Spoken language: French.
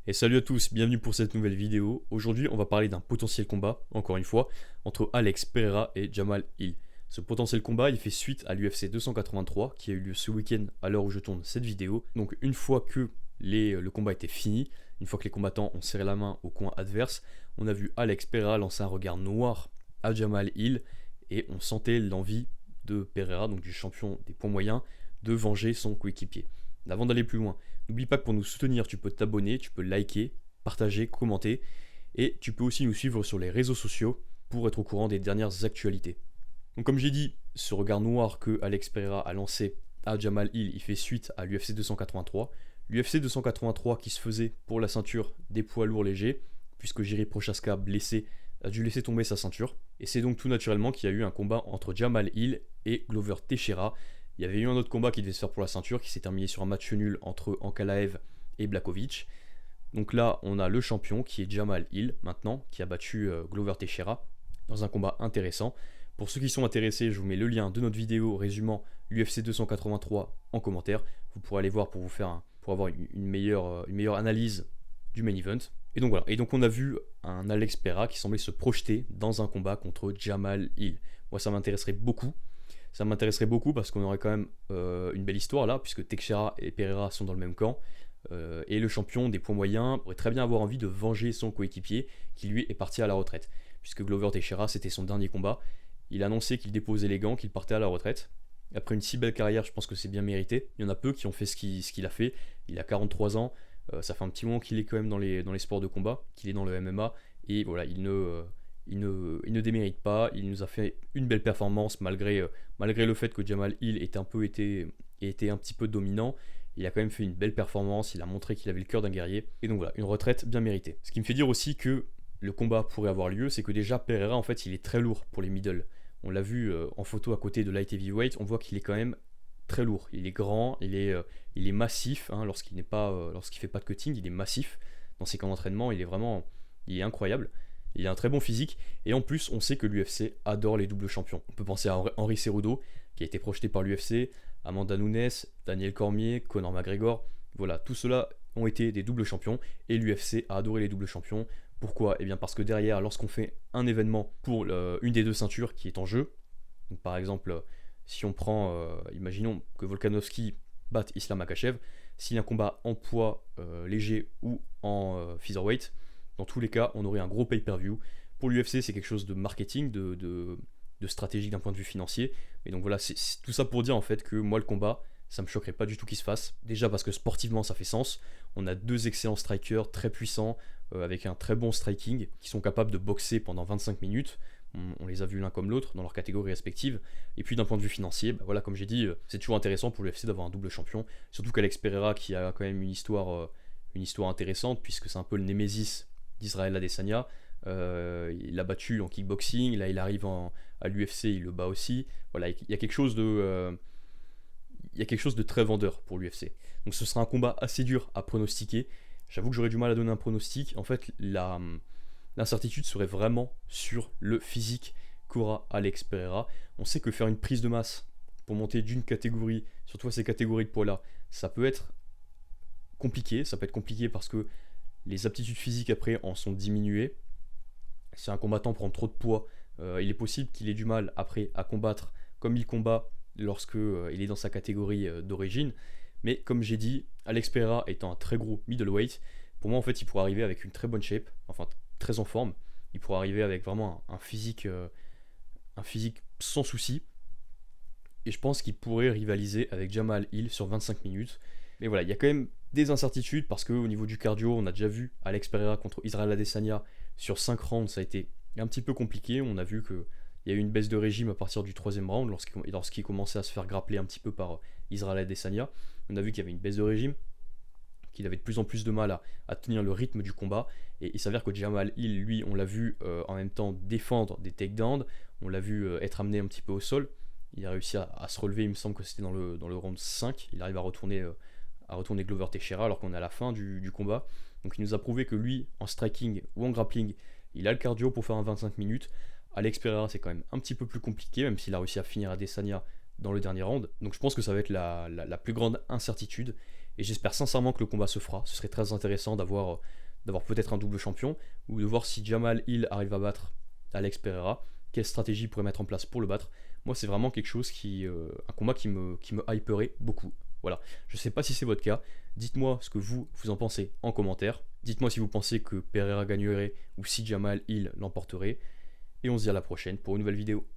Et salut à tous, bienvenue pour cette nouvelle vidéo. Aujourd'hui, on va parler d'un potentiel combat, encore une fois, entre Alex Pereira et Jamal Hill. Ce potentiel combat, il fait suite à l'UFC 283 qui a eu lieu ce week-end à l'heure où je tourne cette vidéo. Donc une fois que le combat était fini, une fois que les combattants ont serré la main au coin adverse, on a vu Alex Pereira lancer un regard noir à Jamal Hill et on sentait l'envie de Pereira, donc du champion des poids moyens, de venger son coéquipier. Avant d'aller plus loin, n'oublie pas que pour nous soutenir, tu peux t'abonner, tu peux liker, partager, commenter, et tu peux aussi nous suivre sur les réseaux sociaux pour être au courant des dernières actualités. Donc comme j'ai dit, ce regard noir que Alex Pereira a lancé à Jamal Hill, il fait suite à l'UFC 283. L'UFC 283 qui se faisait pour la ceinture des poids lourds légers, puisque Jiri Prochazka, blessé, a dû laisser tomber sa ceinture. Et c'est donc tout naturellement qu'il y a eu un combat entre Jamal Hill et Glover Teixeira. Il y avait eu un autre combat qui devait se faire pour la ceinture, qui s'est terminé sur un match nul entre Ankalaev et Blachowicz. Donc là, on a le champion qui est Jamal Hill, maintenant, qui a battu Glover Teixeira dans un combat intéressant. Pour ceux qui sont intéressés, je vous mets le lien de notre vidéo résumant l'UFC 283 en commentaire. Vous pourrez aller voir pour avoir une meilleure analyse du main event. Et donc voilà, et donc on a vu un Alex Pereira qui semblait se projeter dans un combat contre Jamal Hill. Moi, ça m'intéresserait beaucoup. Ça m'intéresserait beaucoup parce qu'on aurait quand même une belle histoire là, puisque Teixeira et Pereira sont dans le même camp. Et le champion des poids moyens pourrait très bien avoir envie de venger son coéquipier qui lui est parti à la retraite. Puisque Glover Teixeira, c'était son dernier combat. Il a annoncé qu'il déposait les gants, qu'il partait à la retraite. Après une si belle carrière, je pense que c'est bien mérité. Il y en a peu qui ont fait ce qu'il a fait. Il a 43 ans. Ça fait un petit moment qu'il est quand même dans les sports de combat, qu'il est dans le MMA. Et voilà, il ne démérite pas, il nous a fait une belle performance malgré le fait que Jamal Hill était un petit peu dominant. Il a quand même fait une belle performance, il a montré qu'il avait le cœur d'un guerrier. Et donc voilà, une retraite bien méritée. Ce qui me fait dire aussi que le combat pourrait avoir lieu, c'est que déjà Pereira, en fait, il est très lourd pour les middle. On l'a vu en photo à côté de light heavyweight, on voit qu'il est quand même très lourd. Il est grand, il est massif, hein, lorsqu'il fait pas de cutting, il est massif. Dans ses camps d'entraînement, il est incroyable. Il a un très bon physique, et en plus, on sait que l'UFC adore les doubles champions. On peut penser à Henry Cejudo, qui a été projeté par l'UFC, Amanda Nunes, Daniel Cormier, Conor McGregor. Voilà, tout cela ont été des doubles champions, et l'UFC a adoré les doubles champions. Pourquoi ? Eh bien parce que derrière, lorsqu'on fait un événement pour une des deux ceintures qui est en jeu, donc par exemple, si on prend, imaginons que Volkanovski batte Islam Makhachev, s'il y a un combat en poids léger ou en featherweight, dans tous les cas, on aurait un gros pay-per-view. Pour l'UFC, c'est quelque chose de marketing, de stratégique d'un point de vue financier. Mais donc voilà, c'est tout ça pour dire en fait que moi, le combat, ça me choquerait pas du tout qu'il se fasse. Déjà parce que sportivement, ça fait sens. On a deux excellents strikers très puissants, avec un très bon striking, qui sont capables de boxer pendant 25 minutes. On les a vus l'un comme l'autre dans leurs catégories respectives. Et puis d'un point de vue financier, bah voilà, comme j'ai dit, c'est toujours intéressant pour l'UFC d'avoir un double champion. Surtout qu'Alex Pereira, qui a quand même une histoire intéressante, puisque c'est un peu le némésis d'Israël Adesanya. Il l'a battu en kickboxing, là il arrive à l'UFC, il le bat aussi. Voilà, il y a quelque chose de très vendeur pour l'UFC. Donc ce sera un combat assez dur à pronostiquer. J'avoue que j'aurais du mal à donner un pronostic. En fait, l'incertitude serait vraiment sur le physique qu'aura Alex Pereira. On sait que faire une prise de masse pour monter d'une catégorie, surtout à ces catégories de poids-là, ça peut être compliqué. Ça peut être compliqué parce que les aptitudes physiques après en sont diminuées. Si un combattant prend trop de poids, il est possible qu'il ait du mal après à combattre comme il combat lorsque il est dans sa catégorie d'origine. Mais comme j'ai dit, Alex Pereira étant un très gros middleweight, pour moi en fait il pourrait arriver avec une très bonne shape, enfin très en forme. Il pourrait arriver avec vraiment un physique sans souci. Et je pense qu'il pourrait rivaliser avec Jamal Hill sur 25 minutes. Mais voilà, il y a quand même des incertitudes parce qu'au niveau du cardio, on a déjà vu Alex Pereira contre Israël Adesanya sur 5 rounds, ça a été un petit peu compliqué. On a vu qu'il y a eu une baisse de régime à partir du 3e round lorsqu'il commençait à se faire grappler un petit peu par Israël Adesanya. On a vu qu'il y avait une baisse de régime, qu'il avait de plus en plus de mal à tenir le rythme du combat. Et il s'avère que Jamal Hill, lui, on l'a vu en même temps défendre des takedowns, on l'a vu être amené un petit peu au sol. Il a réussi à se relever, il me semble que c'était dans le round 5. Il arrive à retourner Glover Teixeira alors qu'on est à la fin du combat. Donc il nous a prouvé que lui, en striking ou en grappling, il a le cardio pour faire un 25 minutes. Alex Pereira, c'est quand même un petit peu plus compliqué, même s'il a réussi à finir Adesanya dans le dernier round. Donc je pense que ça va être la plus grande incertitude. Et j'espère sincèrement que le combat se fera. Ce serait très intéressant d'avoir peut-être un double champion, ou de voir si Jamal Hill arrive à battre Alex Pereira, quelle stratégie il pourrait mettre en place pour le battre. Moi, c'est vraiment quelque chose un combat qui me hyperait beaucoup. Voilà, je sais pas si c'est votre cas, dites-moi ce que vous en pensez en commentaire, dites-moi si vous pensez que Pereira gagnerait ou si Jamal Hill l'emporterait, et on se dit à la prochaine pour une nouvelle vidéo.